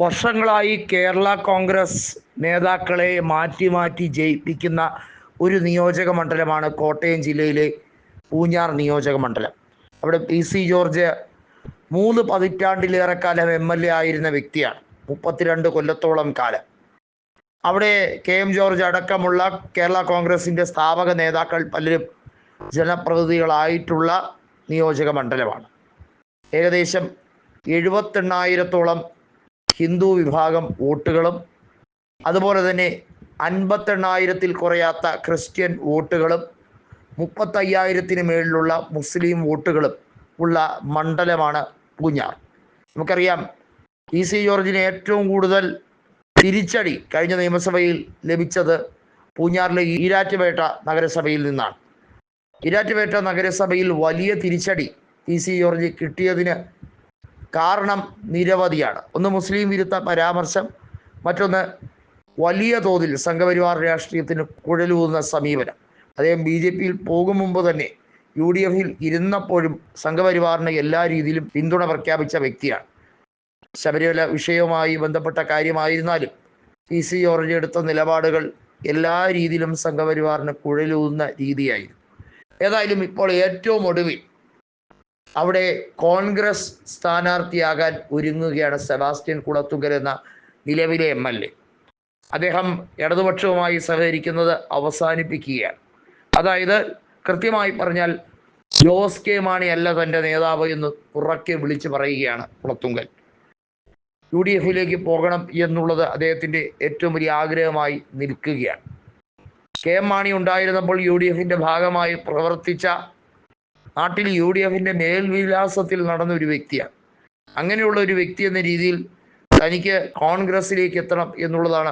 വർഷങ്ങളായി കേരള കോൺഗ്രസ് നേതാക്കളെ മാറ്റി മാറ്റി ജയിപ്പിക്കുന്ന ഒരു നിയോജക മണ്ഡലമാണ് കോട്ടയം ജില്ലയിലെ പൂഞ്ഞാർ നിയോജക മണ്ഡലം. അവിടെ PC ജോർജ് 3 പതിറ്റാണ്ടിലേറെക്കാലം MLA ആയിരുന്ന വ്യക്തിയാണ്. 32 കൊല്ലത്തോളം കാലം അവിടെ KM ജോർജ് അടക്കമുള്ള കേരള കോൺഗ്രസിൻ്റെ സ്ഥാപക നേതാക്കൾ പലരും ജനപ്രതിനിധികളായിട്ടുള്ള നിയോജക മണ്ഡലമാണ്. ഏകദേശം 78,000-ഓളം ഹിന്ദു വിഭാഗം വോട്ടുകളും അതുപോലെ തന്നെ 58,000-ൽ കുറയാത്ത ക്രിസ്ത്യൻ വോട്ടുകളും 35,000-ന് മേളിലുള്ള മുസ്ലിം വോട്ടുകളും ഉള്ള മണ്ഡലമാണ് പൂഞ്ഞാർ. നമുക്കറിയാം PC ജോർജിന് ഏറ്റവും കൂടുതൽ തിരിച്ചടി കഴിഞ്ഞ നിയമസഭയിൽ ലഭിച്ചത് പൂഞ്ഞാറിലെ ഈരാറ്റുപേട്ട നഗരസഭയിൽ നിന്നാണ്. ഈരാറ്റുപേട്ട നഗരസഭയിൽ വലിയ തിരിച്ചടി PC ജോർജ് കിട്ടിയതിന് കാരണം നിരവധിയാണ്. ഒന്ന്, മുസ്ലിം വിരുദ്ധ പരാമർശം. മറ്റൊന്ന്, വലിയ തോതിൽ സംഘപരിവാർ രാഷ്ട്രീയത്തിന് കുഴലൂതുന്ന സമീപനം. അദ്ദേഹം BJPയിൽ പോകും മുമ്പ് തന്നെ UDFിൽ ഇരുന്നപ്പോഴും സംഘപരിവാറിന് എല്ലാ രീതിയിലും പിന്തുണ പ്രഖ്യാപിച്ച വ്യക്തിയാണ്. ശബരിമല വിഷയവുമായി ബന്ധപ്പെട്ട കാര്യമായിരുന്നാലും PC ജോർജ് എടുത്ത നിലപാടുകൾ എല്ലാ രീതിയിലും സംഘപരിവാറിന് കുഴലൂതുന്ന രീതിയായിരുന്നു. ഏതായാലും ഇപ്പോൾ ഏറ്റവും ഒടുവിൽ അവിടെ കോൺഗ്രസ് സ്ഥാനാർത്ഥിയാകാൻ ഒരുങ്ങുകയാണ് സെബാസ്റ്റ്യൻ കുളത്തുങ്കൽ എന്ന നിലവിലെ MLA. അദ്ദേഹം ഇടതുപക്ഷവുമായി സഹകരിക്കുന്നത് അവസാനിപ്പിക്കുകയാണ്. അതായത് കൃത്യമായി പറഞ്ഞാൽ ജോസ് കെ മാണി അല്ല തൻ്റെ നേതാവ് എന്ന് ഉറക്കെ വിളിച്ചു പറയുകയാണ് കുളത്തുങ്കൽ. UDFിലേക്ക് പോകണം എന്നുള്ളത് അദ്ദേഹത്തിൻ്റെ ഏറ്റവും വലിയ ആഗ്രഹമായി നിൽക്കുകയാണ്. KM മാണി ഉണ്ടായിരുന്നപ്പോൾ UDFിൻ്റെ ഭാഗമായി പ്രവർത്തിച്ച, നാട്ടിൽ UDFിൻ്റെ മേൽവിലാസത്തിൽ നടന്ന ഒരു വ്യക്തിയാണ്. അങ്ങനെയുള്ള ഒരു വ്യക്തി എന്ന രീതിയിൽ തനിക്ക് കോൺഗ്രസിലേക്ക് എത്തണം എന്നുള്ളതാണ്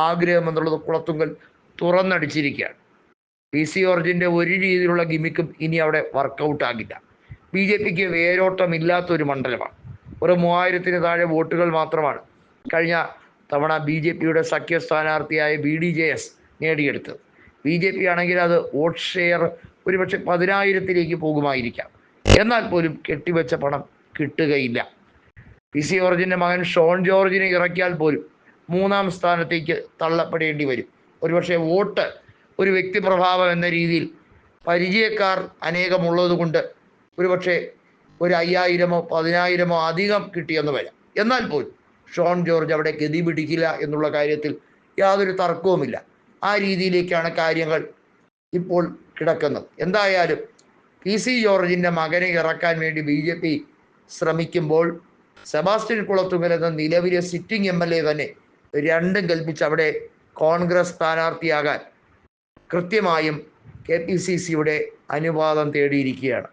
ആഗ്രഹം എന്നുള്ളത് കുളത്തുങ്കൽ തുറന്നടിച്ചിരിക്കുകയാണ്. PC ജോർജിൻ്റെ ഒരു രീതിയിലുള്ള ഗിമിക്കും ഇനി അവിടെ വർക്കൗട്ട് ആകില്ല. BJPക്ക് വേരോട്ടമില്ലാത്തൊരു മണ്ഡലമാണ്. ഒരു 3000-ന് താഴെ വോട്ടുകൾ മാത്രമാണ് കഴിഞ്ഞ തവണ BJPയുടെ സഖ്യ സ്ഥാനാർത്ഥിയായ BDJS നേടിയെടുത്തത്. BJP ആണെങ്കിൽ അത് വോട്ട് ഷെയർ ഒരുപക്ഷെ 10,000-ലേക്ക് പോകുമായിരിക്കാം. എന്നാൽ പോലും കെട്ടിവെച്ച പണം കിട്ടുകയില്ല. PC ജോർജിൻ്റെ മകൻ ഷോൺ ജോർജിനെ ഇറക്കിയാൽ പോലും 3-ാം സ്ഥാനത്തേക്ക് തള്ളപ്പെടേണ്ടി വരും. ഒരുപക്ഷെ വോട്ട് ഒരു വ്യക്തിപ്രഭാവം എന്ന രീതിയിൽ പരിചയക്കാർ അനേകമുള്ളത് കൊണ്ട് ഒരുപക്ഷെ ഒരു 5,000-ഓ 10,000-ഓ അധികം കിട്ടിയെന്ന് വരാം. എന്നാൽ പോലും ഷോൺ ജോർജ് അവിടെ ഗതി പിടിക്കില്ല എന്നുള്ള കാര്യത്തിൽ യാതൊരു തർക്കവുമില്ല. ആ രീതിയിലേക്കാണ് കാര്യങ്ങൾ ഇപ്പോൾ കിടക്കുന്നത്. എന്തായാലും PC ജോർജിൻ്റെ മകനെ ഇറക്കാൻ വേണ്ടി BJP ശ്രമിക്കുമ്പോൾ സെബാസ്റ്റ്യൻ കുളത്തുങ്കൽ എന്ന നിലവിലെ സിറ്റിംഗ് MLA തന്നെ രണ്ടും കൽപ്പിച്ച് അവിടെ കോൺഗ്രസ് സ്ഥാനാർത്ഥിയാകാൻ കൃത്യമായും KPCCയുടെ അനുവാദം തേടിയിരിക്കുകയാണ്.